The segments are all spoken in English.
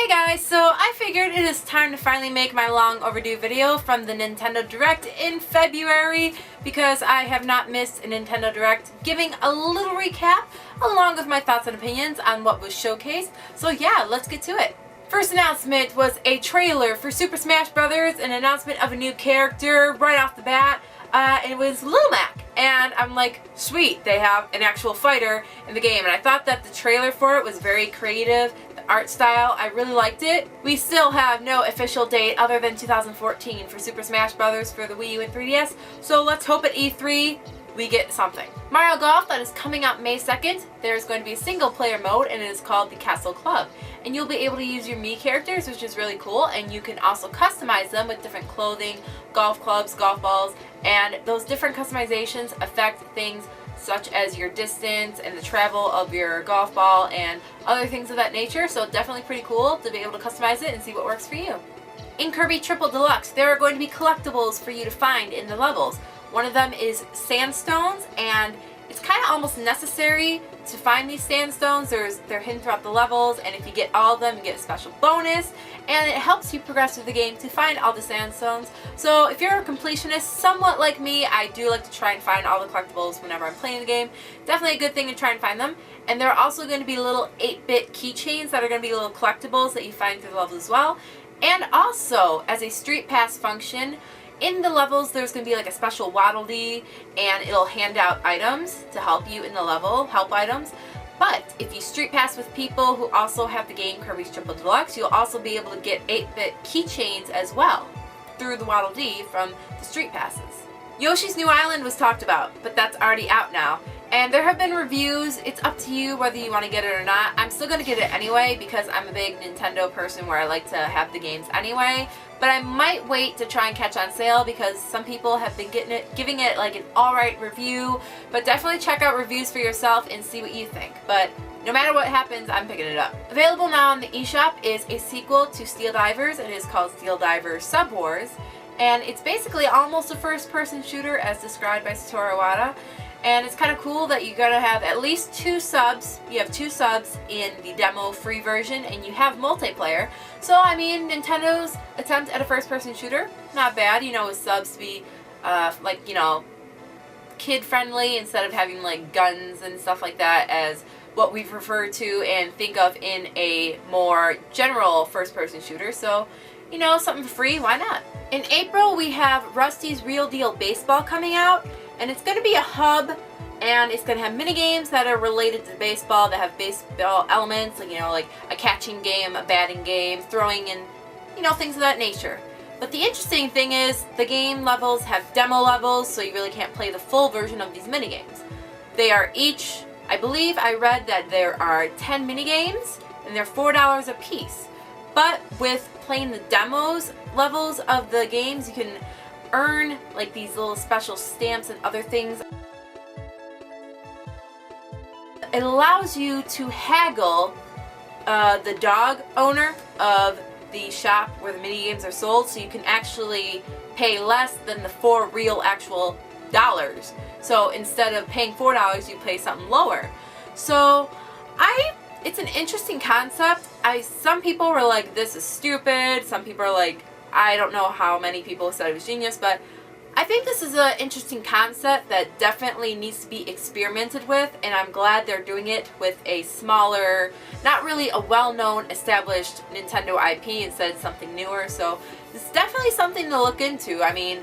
Hey guys, so I figured it is time to finally make my long overdue video from the Nintendo Direct in February because I have not missed a Nintendo Direct, giving a little recap along with my thoughts and opinions on what was showcased. So yeah, let's get to it. First announcement was a trailer for Super Smash Bros., an announcement of a new character right off the bat. It was Little Mac, and I'm like, sweet, they have an actual fighter in the game, and I thought that the trailer for it was very creative. The art style, I really liked it. We still have no official date other than 2014 for Super Smash Bros. For the Wii U and 3DS, so let's hope at E3 we get something. Mario Golf, that is coming out May 2nd. There's going to be a single player mode and it is called the Castle Club. And you'll be able to use your Mii characters, which is really cool, and you can also customize them with different clothing, golf clubs, golf balls, and those different customizations affect things such as your distance and the travel of your golf ball and other things of that nature, so definitely pretty cool to be able to customize it and see what works for you. In Kirby Triple Deluxe, there are going to be collectibles for you to find in the levels. One of them is sandstones, and it's kind of almost necessary to find these sandstones. They're hidden throughout the levels, and if you get all of them, you get a special bonus, and it helps you progress through the game to find all the sandstones. So if you're a completionist, somewhat like me, I do like to try and find all the collectibles whenever I'm playing the game. Definitely a good thing to try and find them. And there are also going to be little 8-bit keychains that are going to be little collectibles that you find through the levels as well. And also, as a Street Pass function, in the levels there's going to be like a special Waddle Dee, and it'll hand out items to help you in the level, help items. But if you Street Pass with people who also have the game Kirby's Triple Deluxe, you'll also be able to get 8-bit keychains as well through the Waddle Dee from the Street Passes. Yoshi's New Island was talked about, but that's already out now. And there have been reviews. It's up to you whether you want to get it or not. I'm still going to get it anyway because I'm a big Nintendo person where I like to have the games anyway. But I might wait to try and catch on sale because some people have been giving it like an alright review. But definitely check out reviews for yourself and see what you think. But no matter what happens, I'm picking it up. Available now on the eShop is a sequel to Steel Divers. It is called Steel Divers Sub Wars. And it's basically almost a first-person shooter as described by Satoru Iwata. And it's kind of cool that you're going to have at least 2 subs. You have 2 subs in the demo free version, and you have multiplayer. So, I mean, Nintendo's attempt at a first-person shooter, not bad. You know, with subs to be, like, you know, kid-friendly instead of having, like, guns and stuff like that as what we refer to and think of in a more general first-person shooter. So, you know, something for free, why not? In April, we have Rusty's Real Deal Baseball coming out. And it's going to be a hub, and it's going to have mini-games that are related to baseball, that have baseball elements, like, you know, like a catching game, a batting game, throwing, and, you know, things of that nature. But the interesting thing is, the game levels have demo levels, so you really can't play the full version of these mini-games. They are each, I believe I read that there are 10 mini-games, and they're $4 a piece. But with playing the demos levels of the games, you can earn like these little special stamps and other things. It allows you to haggle the dog owner of the shop where the mini games are sold, so you can actually pay less than the 4 real actual dollars. So instead of paying $4, you pay something lower. So it's an interesting concept. Some people were like, this is stupid. Some people are like, I don't know how many people said it was genius, but I think this is an interesting concept that definitely needs to be experimented with, and I'm glad they're doing it with a smaller, not really a well-known established Nintendo IP instead of something newer. So it's definitely something to look into. I mean,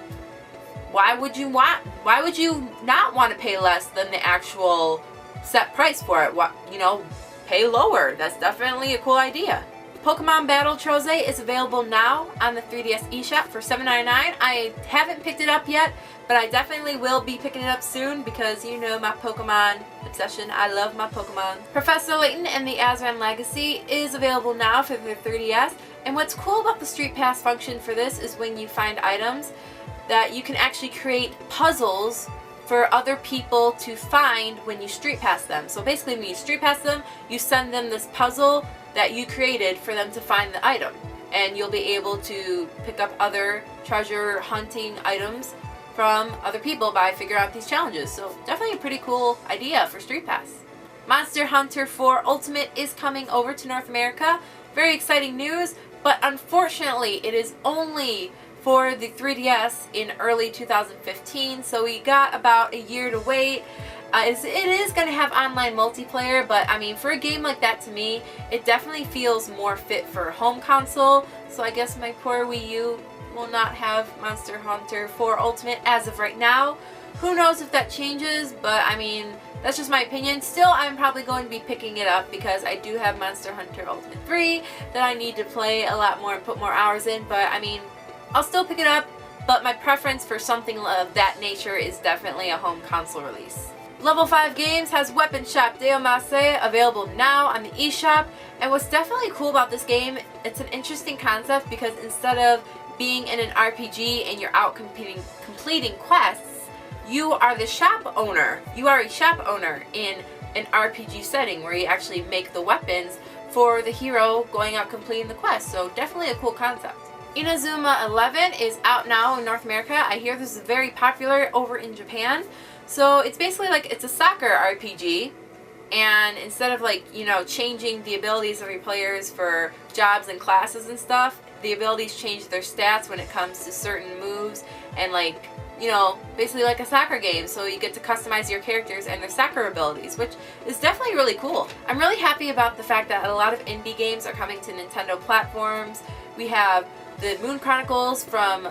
why would you not want to pay less than the actual set price for it? You know, pay lower. That's definitely a cool idea. Pokemon Battle Troze is available now on the 3DS eShop for $7.99. I haven't picked it up yet, but I definitely will be picking it up soon because you know my Pokemon obsession. I love my Pokemon. Professor Layton and the Azran Legacy is available now for the 3DS. And what's cool about the Street Pass function for this is when you find items that you can actually create puzzles for other people to find when you Street Pass them. So basically when you Street Pass them, you send them this puzzle that you created for them to find the item, and you'll be able to pick up other treasure hunting items from other people by figuring out these challenges. So definitely a pretty cool idea for Street Pass. Monster Hunter 4 Ultimate is coming over to North America very exciting news, but unfortunately it is only for the 3DS in early 2015, so we got about a year to wait. It is going to have online multiplayer, but I mean, for a game like that, to me, it definitely feels more fit for home console, so I guess my poor Wii U will not have Monster Hunter 4 Ultimate as of right now. Who knows if that changes, but I mean, that's just my opinion. Still, I'm probably going to be picking it up because I do have Monster Hunter Ultimate 3 that I need to play a lot more and put more hours in, but I mean, I'll still pick it up, but my preference for something of that nature is definitely a home console release. Level 5 Games has Weapon Shop Deomase available now on the eShop, and what's definitely cool about this game, it's an interesting concept because instead of being in an RPG and you're out completing quests, you are the shop owner. You are a shop owner in an RPG setting where you actually make the weapons for the hero going out completing the quest, so definitely a cool concept. Inazuma 11 is out now in North America. I hear this is very popular over in Japan. So it's basically like, it's a soccer RPG, and instead of like, you know, changing the abilities of your players for jobs and classes and stuff, the abilities change their stats when it comes to certain moves and like, you know, basically like a soccer game, so you get to customize your characters and their soccer abilities, which is definitely really cool. I'm really happy about the fact that a lot of indie games are coming to Nintendo platforms. We have the Moon Chronicles from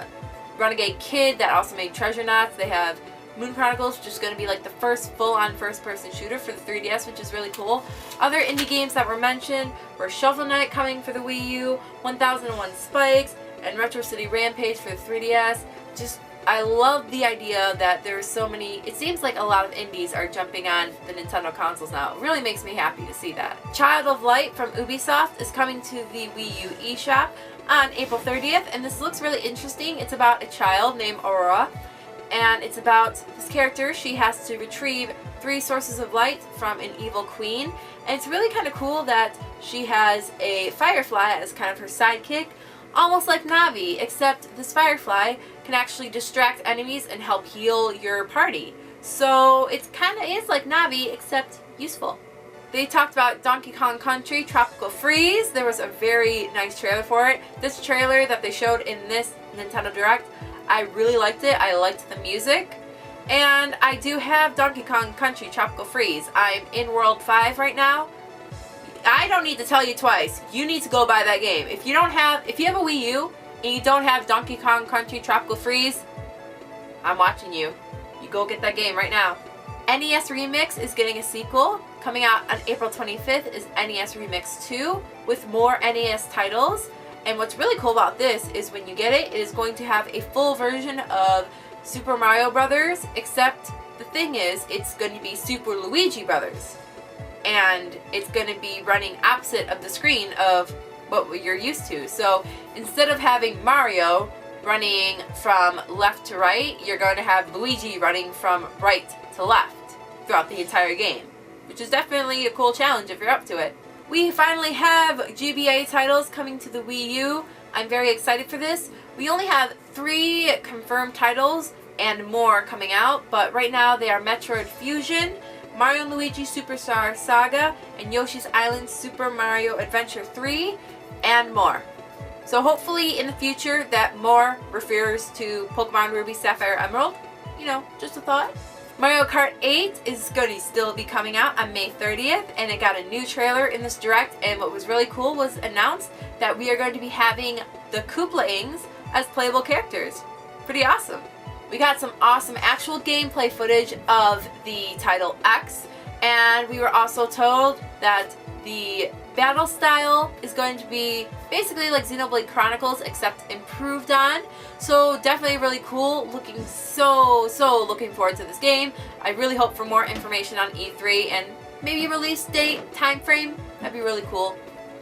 Renegade Kid that also made Treasure Knots. They have Moon Chronicles, which is going to be like the first full-on first-person shooter for the 3DS, which is really cool. Other indie games that were mentioned were Shovel Knight coming for the Wii U, 1001 Spikes, and Retro City Rampage for the 3DS. Just, I love the idea that there's so many, it seems like a lot of indies are jumping on the Nintendo consoles now. It really makes me happy to see that. Child of Light from Ubisoft is coming to the Wii U eShop on April 30th, and this looks really interesting. It's about a child named Aurora, and it's about this character. She has to retrieve 3 sources of light from an evil queen, and it's really kind of cool that she has a firefly as kind of her sidekick, almost like Navi, except this firefly can actually distract enemies and help heal your party. So it kind of is like Navi, except useful. They talked about Donkey Kong Country Tropical Freeze. There was a very nice trailer for it. This trailer that they showed in this Nintendo Direct, I really liked it. I liked the music. And I do have Donkey Kong Country Tropical Freeze. I'm in World 5 right now. I don't need to tell you twice. You need to go buy that game. If you have a Wii U and you don't have Donkey Kong Country Tropical Freeze, I'm watching you. You go get that game right now. NES Remix is getting a sequel. Coming out on April 25th is NES Remix 2 with more NES titles. And what's really cool about this is when you get it, it is going to have a full version of Super Mario Brothers, except the thing is, it's going to be Super Luigi Brothers. And it's going to be running opposite of the screen of what you're used to. So instead of having Mario running from left to right, you're going to have Luigi running from right to left throughout the entire game, which is definitely a cool challenge if you're up to it. We finally have Gba Titles coming to the Wii U. I'm very excited for this. We only have 3 confirmed titles and more coming out, but right now they are Metroid Fusion, Mario & Luigi Superstar Saga, and Yoshi's Island Super Mario Adventure 3, and more. So hopefully in the future that more refers to Pokemon Ruby, Sapphire, Emerald. You know, just a thought. Mario Kart 8 is going to still be coming out on May 30th, and it got a new trailer in this Direct, and what was really cool was announced that we are going to be having the Koopaings as playable characters. Pretty awesome. We got some awesome actual gameplay footage of the Title X, and we were also told that the battle style is going to be basically like Xenoblade Chronicles except improved on. So definitely really cool. Looking so looking forward to this game. I really hope for more information on E3 and maybe release date, time frame. That'd be really cool.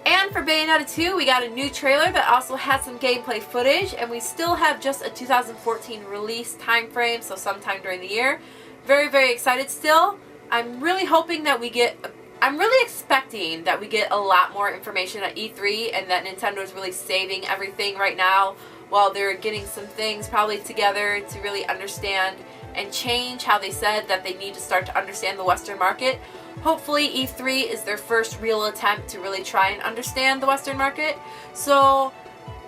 And for Bayonetta 2, we got a new trailer that also has some gameplay footage, and we still have just a 2014 release time frame, so sometime during the year. Very excited still. I'm really hoping that I'm really expecting that we get a lot more information at E3, and that Nintendo is really saving everything right now while they're getting some things probably together to really understand and change how they said that they need to start to understand the Western market. hopefully E3 is their first real attempt to really try and understand the Western market. So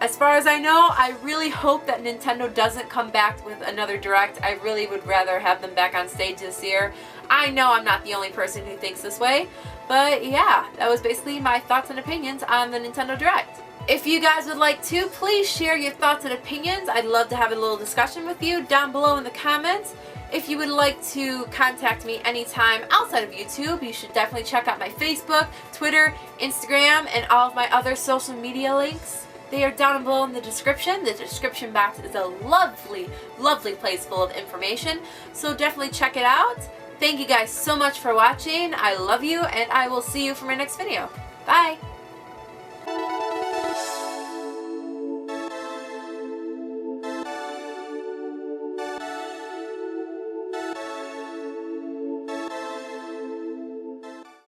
as far as I know, I really hope that Nintendo doesn't come back with another Direct. I really would rather have them back on stage this year. I know I'm not the only person who thinks this way, but yeah, that was basically my thoughts and opinions on the Nintendo Direct. If you guys would like to, please share your thoughts and opinions. I'd love to have a little discussion with you down below in the comments. If you would like to contact me anytime outside of YouTube, you should definitely check out my Facebook, Twitter, Instagram, and all of my other social media links. They are down below in the description. The description box is a lovely, lovely place full of information, so definitely check it out. Thank you guys so much for watching. I love you, and I will see you for my next video. Bye!